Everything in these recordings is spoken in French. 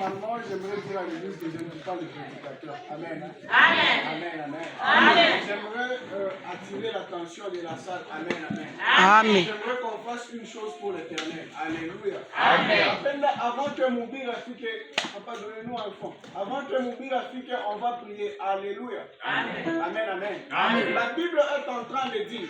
normalement, j'aimerais dire à l'église que je ne suis pas le prédicateur. Amen. Amen. Amen, amen. Amen. J'aimerais attirer l'attention de la salle. Amen, amen. Amen. J'aimerais qu'on fasse une chose pour l'éternel. Alléluia. Amen. Avant que mon bire affique, papa, donnez-nous un fond. Avant que mon bire affique, on va prier. Alléluia. Amen. Amen, amen. Amen. La Bible est en train de dire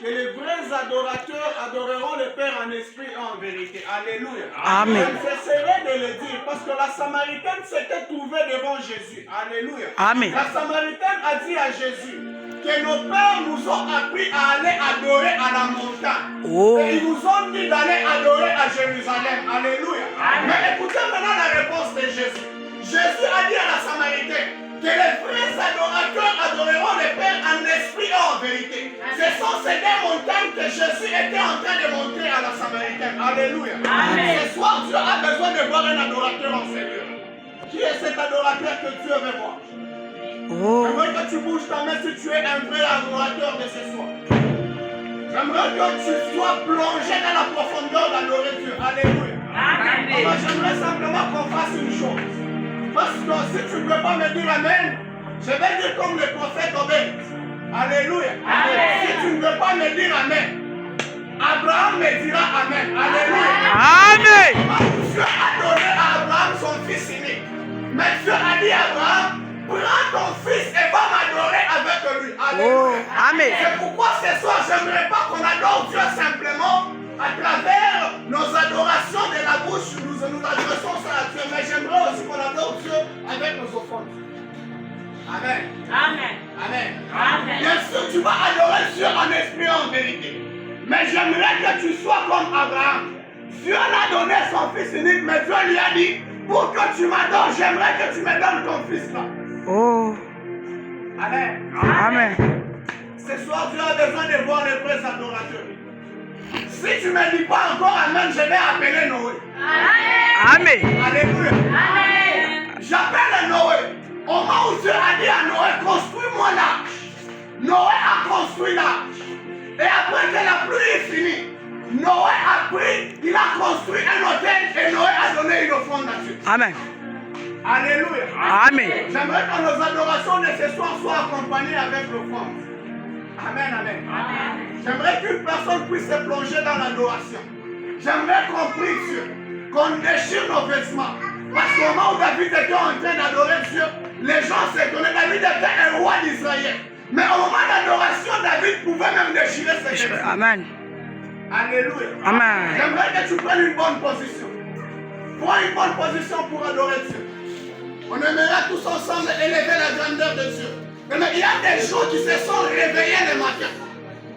que les vrais adorateurs adoreront le Père en esprit et en vérité. Alléluia. Amen. Je cesserai de le dire parce que la Samaritaine s'était trouvée devant Jésus. Alléluia. Amen. La Samaritaine a dit à Jésus que nos pères nous ont appris à aller adorer à la montagne. Oh. Et ils nous ont dit d'aller adorer à Jérusalem. Alléluia. Amen. Mais écoutez maintenant la réponse de Jésus. Jésus a dit à la Samaritaine que les vrais adorateurs adoreront le Père en esprit et en vérité. Ce sont ces deux montagnes que Jésus était en train de montrer à la Samaritaine. Alléluia. Amen. Ce soir, Dieu a besoin de voir un adorateur en Seigneur. Qui est cet adorateur que Dieu veut voir? Oh. J'aimerais que tu bouges ta main si tu es un vrai adorateur de ce soir. J'aimerais que tu sois plongé dans la profondeur d'adorer Dieu. Alléluia. Amen. Alors, j'aimerais simplement qu'on fasse une chose. Parce que si tu ne peux pas me dire Amen, je vais dire comme le prophète Obed. Alléluia. Amen. Si tu ne veux pas me dire Amen, Abraham me dira Amen. Alléluia. Amen. Dieu a donné à Abraham son fils unique. Mais Dieu a dit à Abraham, prends ton fils et va m'adorer avec lui. Alléluia. Oh. Amen. C'est pourquoi ce soir, je n'aimerais pas qu'on adore Dieu simplement à travers nos adorations de la bouche. Nous adressons ça à Dieu. Mais j'aimerais aussi qu'on adore Dieu avec nos offrandes. Amen. Amen. Amen. Amen. Bien sûr, tu vas adorer Dieu en esprit et en vérité. Mais j'aimerais que tu sois comme Abraham. Dieu l'a donné son fils unique, mais Dieu lui a dit, pour que tu m'adores, j'aimerais que tu me donnes ton fils là. Oh. Amen. Amen. Ce soir, Dieu a besoin de voir les vrais adorateurs. Si tu ne me dis pas encore Amen, je vais appeler Noé. Amen. Alléluia. Amen. J'appelle Noé. Au moment où Dieu a dit à Noé, construis-moi l'arche. Noé a construit l'arche. Et après que la pluie est finie, Noé a pris, il a construit un hôtel et Noé a donné une offrande là-dessus. Amen. Alléluia. Amen. J'aimerais que nos adorations de ce soir soient accompagnées avec l'offrande. Amen, amen. J'aimerais qu'une personne puisse se plonger dans l'adoration. J'aimerais qu'on prie Dieu, qu'on déchire nos vêtements. Parce qu'au moment où David était en train d'adorer Dieu, les gens s'étonnaient. David était un roi d'Israël. Mais au moment d'adoration, David pouvait même déchirer ses vêtements. Amen. Alléluia. Amen. J'aimerais que tu prennes une bonne position. Prends une bonne position pour adorer Dieu. On aimerait tous ensemble élever la grandeur de Dieu. Mais il y a des gens qui se sont réveillés le matin.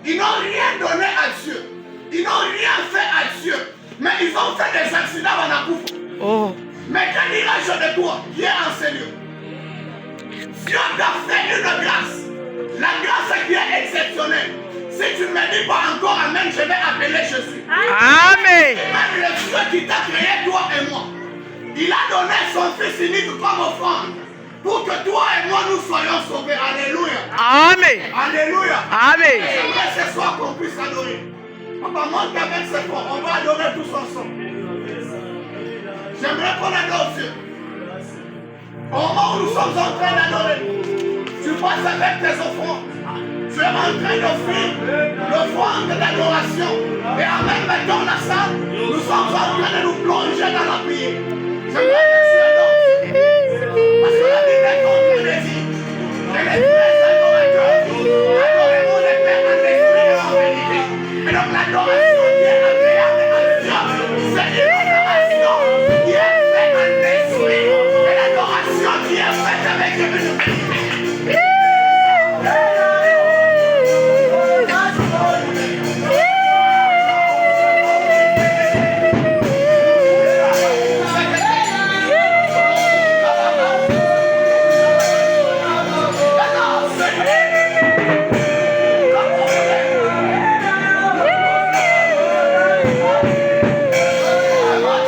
Ils n'ont rien donné à Dieu. Ils n'ont rien fait à Dieu. Mais ils ont fait des accidents à la coupe. Oh. Mais que dirais-je de toi qui est en ce lieu? Dieu t'a fait une grâce. La grâce qui est exceptionnelle. Si tu ne me dis pas encore Amen, je vais appeler Jésus. Amen. Même le Dieu qui t'a créé, toi et moi, il a donné son fils unique comme offrande pour que toi et moi nous soyons sauvés. Alléluia. Amen. Alléluia. Amen. J'aimerais ce soir qu'on puisse adorer. Papa, monte avec ce corps. On va adorer tous ensemble. J'aimerais qu'on adore Dieu. Au moment où nous sommes en train d'adorer, tu passes avec tes offrandes. Tu es en train d'offrir l'offrande d'adoration. Et en même temps, la salle, nous sommes en train de nous plonger dans la prière. J'aimerais que tu adores Dieu. Parce que la Bible est en train de dire que les vrais adorateurs adoreront le Père en esprit et en vérité. Et donc l'adoration